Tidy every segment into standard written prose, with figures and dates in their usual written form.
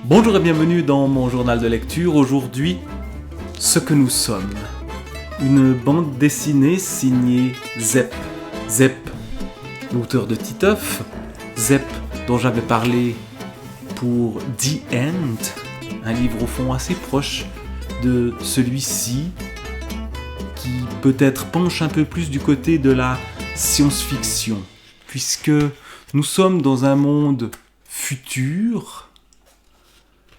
Bonjour et bienvenue dans mon journal de lecture. Aujourd'hui, Ce que nous sommes. Une bande dessinée signée Zep. Zep, l'auteur de Titeuf. Zep, dont j'avais parlé pour The End, un livre au fond assez proche de celui-ci, qui peut-être penche un peu plus du côté de la science-fiction, puisque nous sommes dans un monde futur,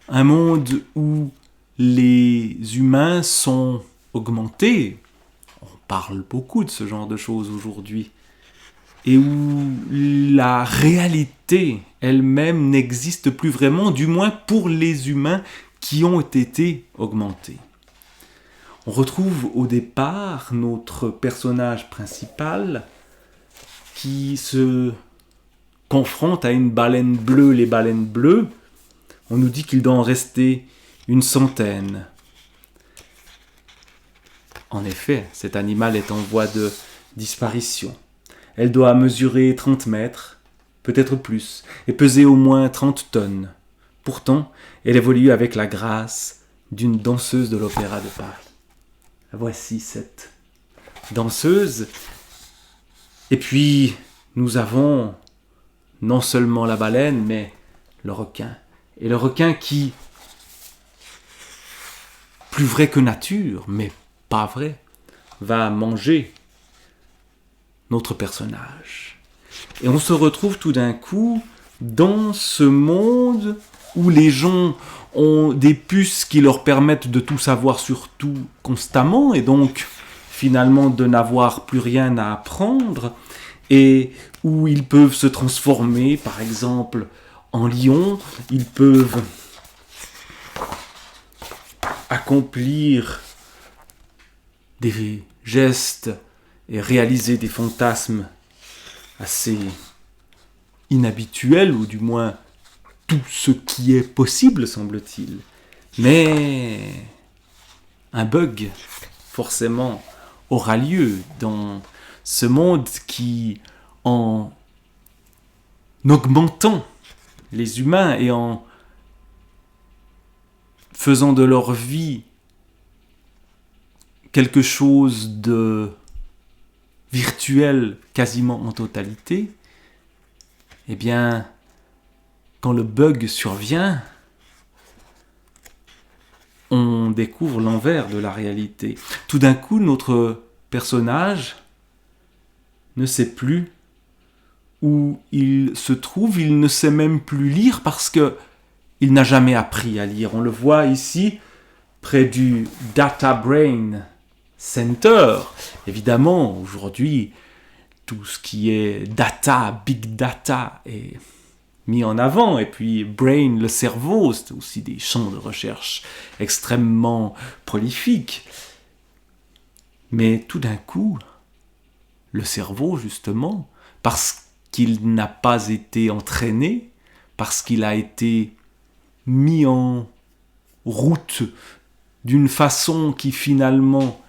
un monde où les humains sont augmentés. On parle beaucoup de ce genre de choses aujourd'hui. Et où la réalité elle-même n'existe plus vraiment, du moins pour les humains qui ont été augmentés. On retrouve au départ notre personnage principal qui se confronte à une baleine bleue. Les baleines bleues, on nous dit qu'il doit en rester une centaine. En effet, cet animal est en voie de disparition. Elle doit mesurer 30 mètres, peut-être plus, et peser au moins 30 tonnes. Pourtant, elle évolue avec la grâce d'une danseuse de l'Opéra de Paris. Voici cette danseuse. Et puis, nous avons non seulement la baleine, mais le requin. Et le requin qui, plus vrai que nature, mais pas vrai, va manger notre personnage. Et on se retrouve tout d'un coup dans ce monde où les gens ont des puces qui leur permettent de tout savoir sur tout constamment, et donc finalement de n'avoir plus rien à apprendre, et où ils peuvent se transformer, par exemple, en lion. Ils peuvent accomplir des gestes et réaliser des fantasmes assez inhabituels, ou du moins tout ce qui est possible, semble-t-il. Mais un bug, forcément, aura lieu dans ce monde qui, en augmentant les humains et en faisant de leur vie quelque chose de virtuel quasiment en totalité, eh bien, quand le bug survient, on découvre l'envers de la réalité. Tout d'un coup, notre personnage ne sait plus où il se trouve, il ne sait même plus lire parce que il n'a jamais appris à lire. On le voit ici, près du Data Brain Center. Évidemment, aujourd'hui, tout ce qui est data, big data est mis en avant. Et puis, brain, le cerveau, c'est aussi des champs de recherche extrêmement prolifiques. Mais tout d'un coup, le cerveau, justement, parce qu'il n'a pas été entraîné, parce qu'il a été mis en route d'une façon qui finalement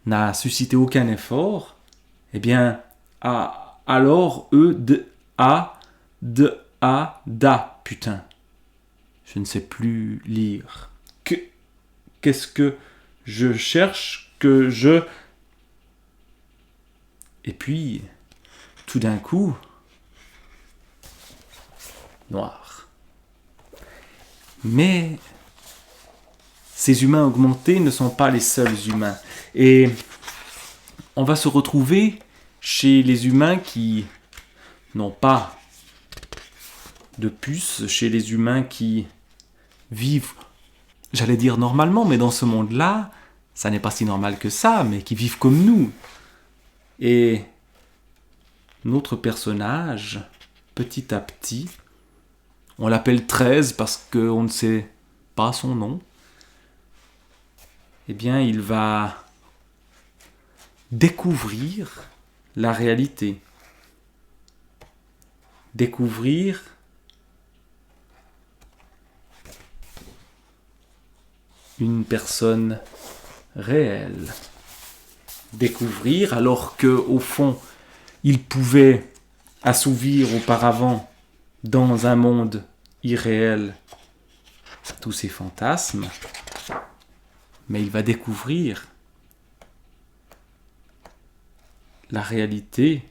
n'a suscité aucun effort, eh bien, alors, putain, je ne sais plus lire. Qu'est-ce que je cherche, Et puis, tout d'un coup, noir. Mais ces humains augmentés ne sont pas les seuls humains. Et on va se retrouver chez les humains qui n'ont pas de puce, chez les humains qui vivent, j'allais dire normalement, mais dans ce monde-là, ça n'est pas si normal que ça, mais qui vivent comme nous. Et notre personnage, petit à petit, on l'appelle 13 parce qu'on ne sait pas son nom, eh bien, il va découvrir la réalité. Découvrir une personne réelle. Découvrir, alors que au fond, il pouvait assouvir auparavant dans un monde irréel tous ses fantasmes, mais il va découvrir la réalité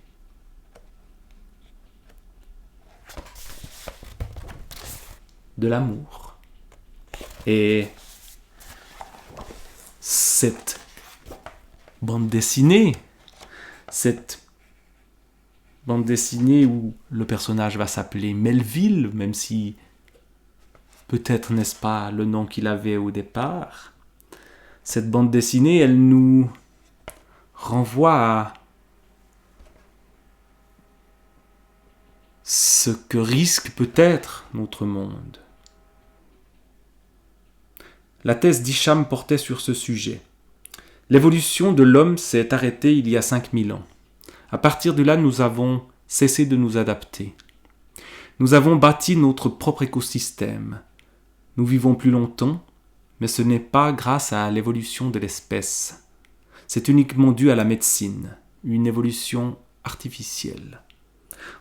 de l'amour. Et cette bande dessinée où le personnage va s'appeler Melville, même si peut-être n'est-ce pas le nom qu'il avait au départ, cette bande dessinée, elle nous renvoie à ce que risque peut-être notre monde. La thèse d'Hicham portait sur ce sujet. L'évolution de l'homme s'est arrêtée il y a 5000 ans. À partir de là, nous avons cessé de nous adapter. Nous avons bâti notre propre écosystème. Nous vivons plus longtemps, mais ce n'est pas grâce à l'évolution de l'espèce. C'est uniquement dû à la médecine, une évolution artificielle.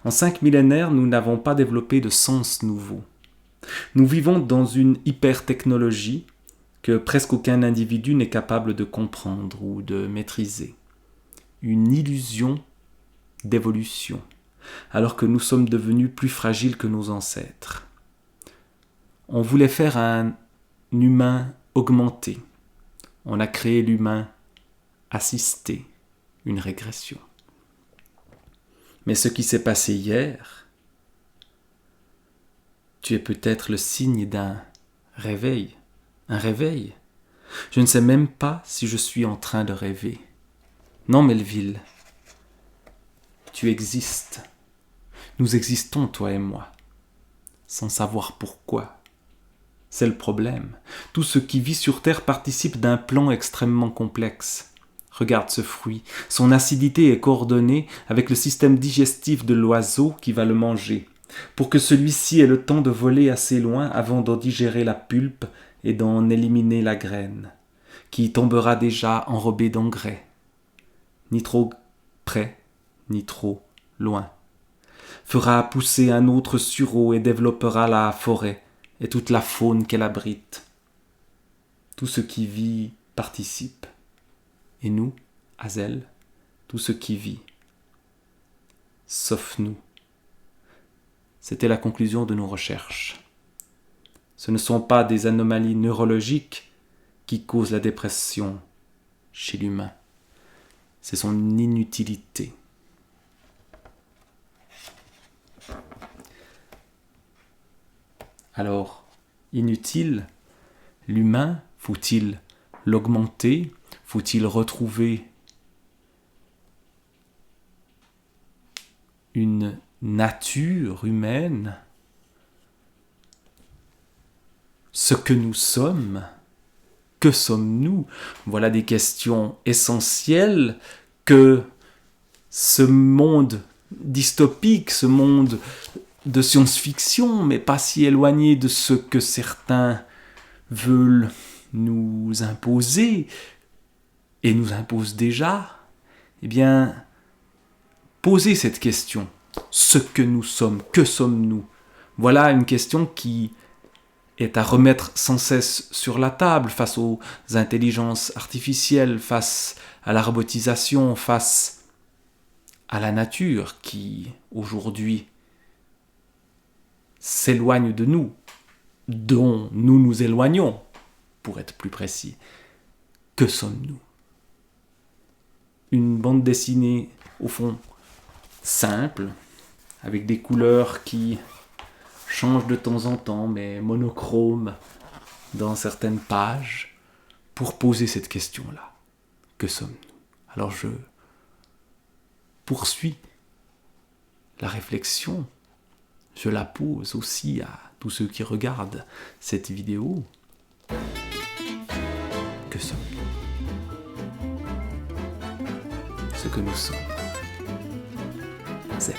En 5 millénaires, nous n'avons pas développé de sens nouveau. Nous vivons dans une hyper-technologie que presque aucun individu n'est capable de comprendre ou de maîtriser. Une illusion d'évolution, alors que nous sommes devenus plus fragiles que nos ancêtres. On voulait faire un humain augmenté. On a créé l'humain assisté, une régression. Mais ce qui s'est passé hier, tu es peut-être le signe d'un réveil. Un réveil. Je ne sais même pas si je suis en train de rêver. Non, Melville, tu existes. Nous existons, toi et moi, sans savoir pourquoi. C'est le problème. Tout ce qui vit sur Terre participe d'un plan extrêmement complexe. Regarde ce fruit. Son acidité est coordonnée avec le système digestif de l'oiseau qui va le manger, pour que celui-ci ait le temps de voler assez loin avant d'en digérer la pulpe et d'en éliminer la graine, qui tombera déjà enrobée d'engrais, ni trop près, ni trop loin, fera pousser un autre sureau et développera la forêt et toute la faune qu'elle abrite. Tout ce qui vit participe. Et nous, Hazel, tout ce qui vit, sauf nous. C'était la conclusion de nos recherches. Ce ne sont pas des anomalies neurologiques qui causent la dépression chez l'humain. C'est son inutilité. Alors, inutile, l'humain, faut-il l'augmenter? Faut-il retrouver une nature humaine? Ce que nous sommes? Que sommes-nous? Voilà des questions essentielles que ce monde dystopique, ce monde de science-fiction, mais pas si éloigné de ce que certains veulent nous imposer, et nous imposent déjà, eh bien, posez cette question. Ce que nous sommes, que sommes-nous? Voilà une question qui est à remettre sans cesse sur la table face aux intelligences artificielles, face à la robotisation, face à la nature qui, aujourd'hui, s'éloigne de nous, dont nous nous éloignons, pour être plus précis. Que sommes-nous? Une bande dessinée, au fond, simple, avec des couleurs qui changent de temps en temps, mais monochromes dans certaines pages, pour poser cette question-là. Que sommes-nous? Alors je poursuis la réflexion, je la pose aussi à tous ceux qui regardent cette vidéo. Que sommes-nous? Ce que nous sommes. C'est